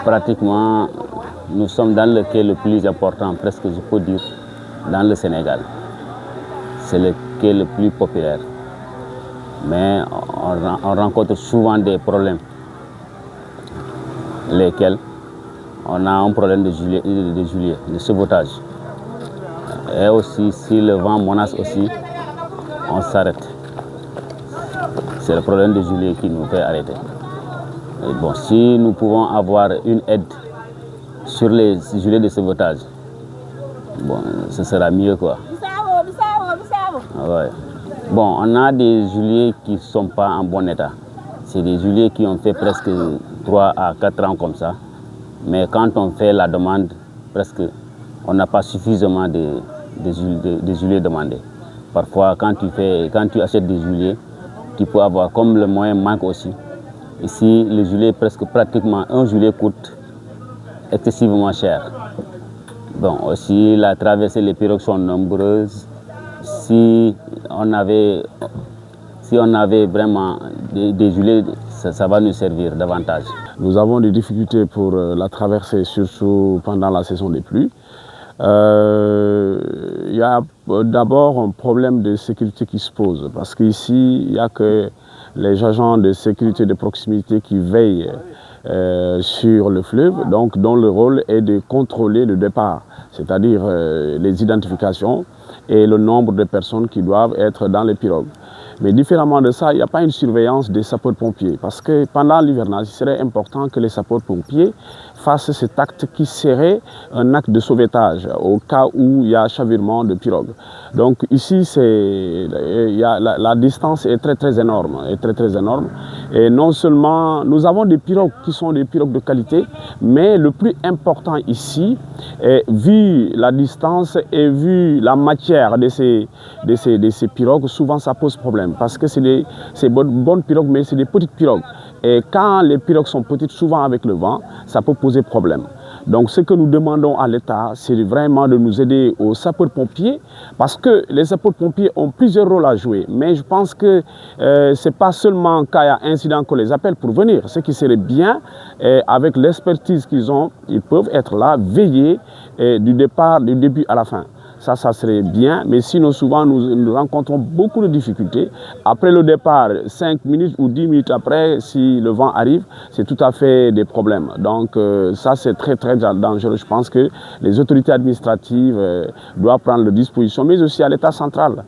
pratiquement, nous sommes dans le quai le plus important, presque je peux dire, dans le Sénégal. C'est le quai le plus populaire. Mais on rencontre souvent des problèmes, lesquels on a un problème de sabotage. Et aussi, si le vent menace aussi, on s'arrête. C'est le problème de juillet qui nous fait arrêter. Et bon, si nous pouvons avoir une aide sur les gilets de sabotage, bon, ce sera mieux quoi. Ouais. Bon, on a des gilets qui ne sont pas en bon état. C'est des gilets qui ont fait presque 3 à 4 ans comme ça. Mais quand on fait la demande, presque, on n'a pas suffisamment de gilets demandés. Parfois, quand tu achètes des gilets, tu peux avoir, comme le moyen manque aussi. Ici, le gilet, pratiquement, un gilet coûte excessivement cher. Bon, aussi, la traversée, les pirogues sont nombreuses. Si on avait vraiment des gilets, ça va nous servir davantage. Nous avons des difficultés pour la traversée, surtout pendant la saison des pluies. Il y a d'abord un problème de sécurité qui se pose, parce qu'ici, il n'y a que les agents de sécurité de proximité qui veillent sur le fleuve, donc dont le rôle est de contrôler le départ, c'est-à-dire les identifications et le nombre de personnes qui doivent être dans les pirogues. Mais différemment de ça, il n'y a pas une surveillance des sapeurs-pompiers, parce que pendant l'hivernage, il serait important que les sapeurs-pompiers fassent cet acte qui serait un acte de sauvetage au cas où il y a chavirement de pirogue. Donc ici, la distance est très énorme, Et non seulement, nous avons des pirogues qui sont des pirogues de qualité, mais le plus important ici, vu la distance et vu la matière de ces pirogues, souvent ça pose problème. Parce que c'est des bonnes pirogues, mais c'est des petites pirogues. Et quand les pirogues sont petites, souvent avec le vent, ça peut poser problème. Donc ce que nous demandons à l'État, c'est vraiment de nous aider aux sapeurs-pompiers, parce que les sapeurs-pompiers ont plusieurs rôles à jouer. Mais je pense que ce n'est pas seulement quand il y a incident qu'on les appelle pour venir. Ce qui serait bien, avec l'expertise qu'ils ont, ils peuvent être là, veiller du début à la fin. Ça serait bien, mais sinon souvent nous rencontrons beaucoup de difficultés. Après le départ, 5 minutes ou 10 minutes après, si le vent arrive, c'est tout à fait des problèmes. Donc ça c'est très dangereux. Je pense que les autorités administratives doivent prendre leurs dispositions, mais aussi à l'État central.